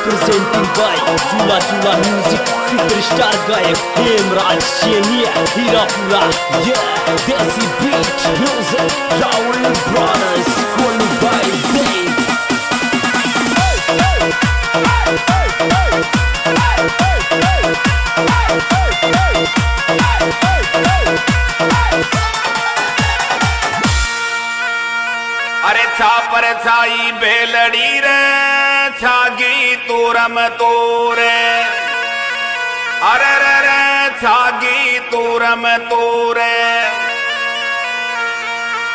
presenting by Chula Chula Music, superstar गायक Hemraj शेनिया Hirapura, yeah, Desi Beat Music, Raul Brothers, Kolu by Dave. अरे छापर छाई बेलड़ी रे छागी तूरम तोरे, अरे रे रे छागी तूरम तोरे।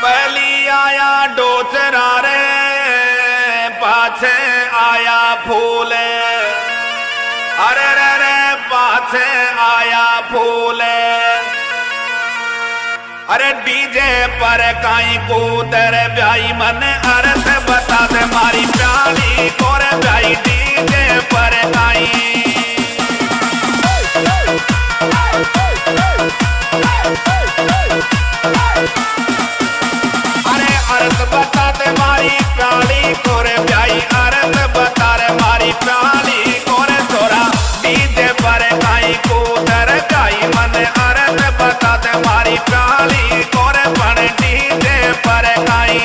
पहली आया डोचरा रे पाछे आया फूले, अरे रे रे पाछे आया फूले। अरे डीजे पर काई कूदर ब्याई मन अर्थ बता दे मारी प्याली कोर ब्याई डीजे पर काई। अरे अर्थ बता दे मारी प्याली कोर ब्याई, अर्थ बता रे मारी प्याली कोर छोरा डीजे पर काई कूदर ब्याई मन अर्थ बता दे मारी प्याली कोर पण डीजे पर काई।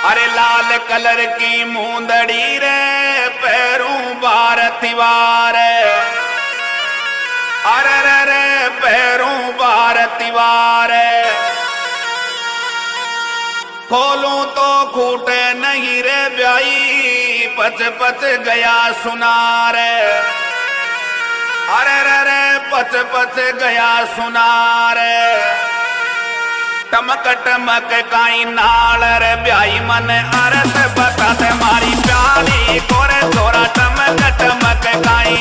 अरे लाल कलर की मूंदड़ी रे पैरों बार तिवार, अरे रे रे पैरों बार तिवार। खोलूं तो खूटे नहीं रे ब्याई पच पच गया सुनार, अरे रे रे पच पच गया सुनार। टमक टमक काई नाल रे ब्याई मन अर्थ बता दे मारी प्याली कोरे छोरा टमक टमक काई।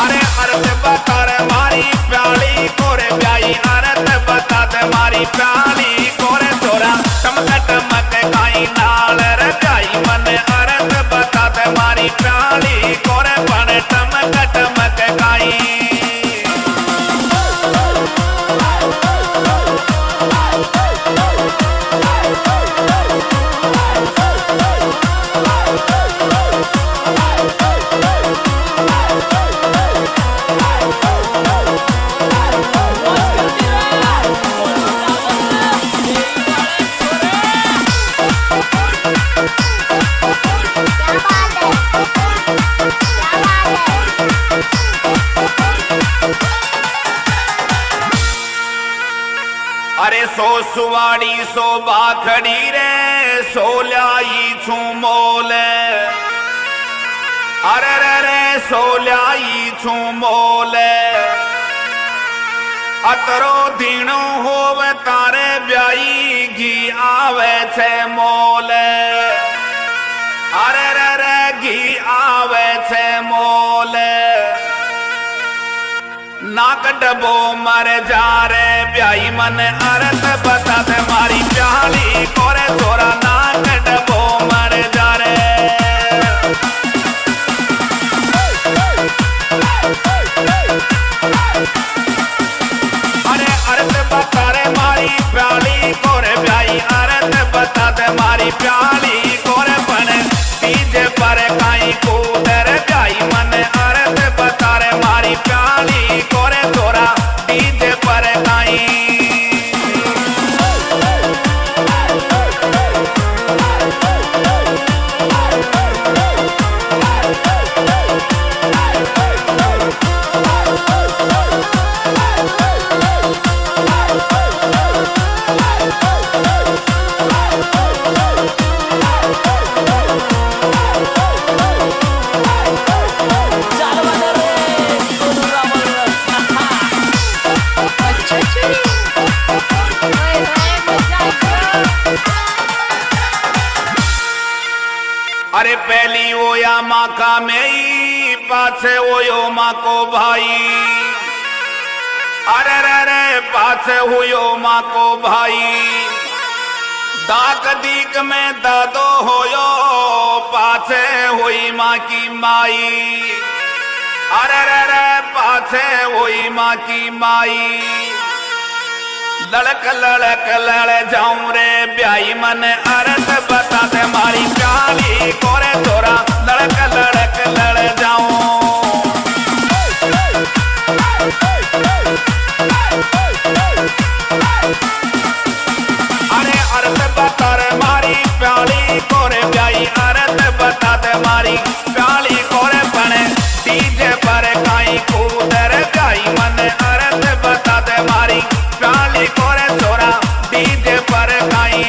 अरे अर्थ बता रे मारी प्याली कोरे ब्याई, अर्थ बता दे मारी प्याली कोरे छोरा टमक टमक काई नाल रे ब्याई मन अर्थ बता दे मारी प्याली कोरे पण टमक टमक काई। अरे सो सुवाड़ी सो बाखड़ी रे सो ल्याई छू मोल, अरे रे रे सो ल्याई छू मोल। अतरो दीणो होवे तारे ब्याई घी आवे छे मोल, अरे रे रे घी आवे छे मोल। नाक डबो मर जा रे ब्याई मन अर्थ बता दे मारी प्याली कोरे छोरा नाक डबो मर जा रे। अरे अर्थ बता रे मारी प्याली कोरे ब्याई, अर्थ बता दे मारी प्याली कोरे पण डीजे पर काई कूदर ब्याई मन अर्थ बता रे मारी प्याली कोरे छोरा डीजे पर काई। पहली होया माँ का मेई पाछे होयो माँ को भाई अरे रे रे पाछे हुयो माँ को भाई दाक दीक में दादो होयो पाछे हुई माँ की माई अरे रे रे पाछे हुई माँ की माई लड़क लड़क लड़ जाऊं रे ब्याई मन अर्थ बता दे मारी प्याली कोरे छोरा लड़क लड़क लड़ जाऊं अरे अर्थ बता रे मारी प्याली कोरे ब्याई अर्थ बता दे मारी प्याली कोरे बने डीजे पर काई कूदर ब्याई मन अर्थ बता दे मारी प्याली कोरे छोरा डीजे पर काई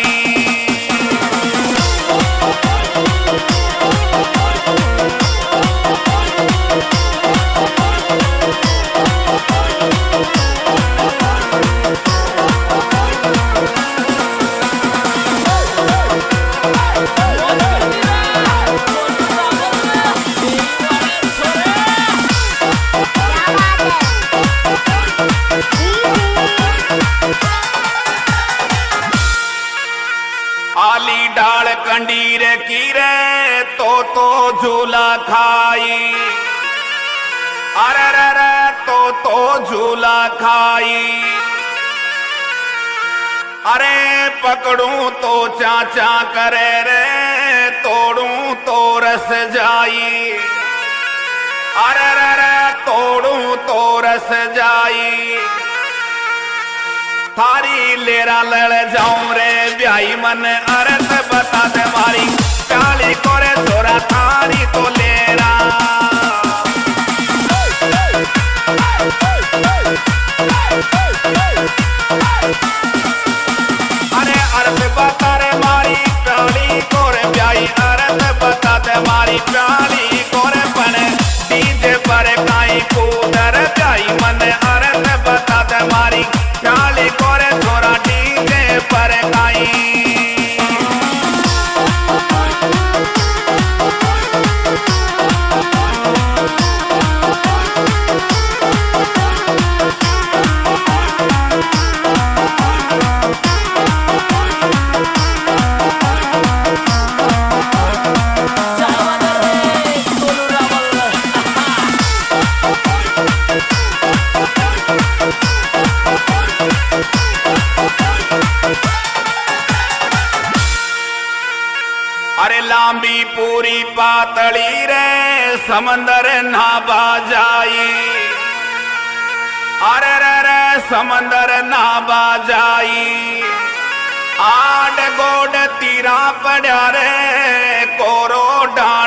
आली डाल कंडीर कीरे तो झूला खाई अरे रे रे तो झूला खाई अरे पकड़ूं तो चाचा करे रे तोड़ूं तो रस जाई अरे रे रे तोड़ूं तो रस जाई थारी लेरा लड़ जाऊं रे ब्याई मन अर्थ बता दे मारी प्याली कोरे छोरा थारी तो लेरा अरे अर्थ बता रे मारी प्याली कोरे ब्याई अर्थ बता दे मारी प्याली कोरे बने डीजे पर काई कूदर ब्याई मन अर्थ बता दे मारी प्याली कोरे छोरा डीजे पर काई अरे लांबी पूरी पातली रे समंदर ना बाजाई अरे रे रे समंदर ना बाजाई आड गोड तीरा पड़ा रे कोरो डाल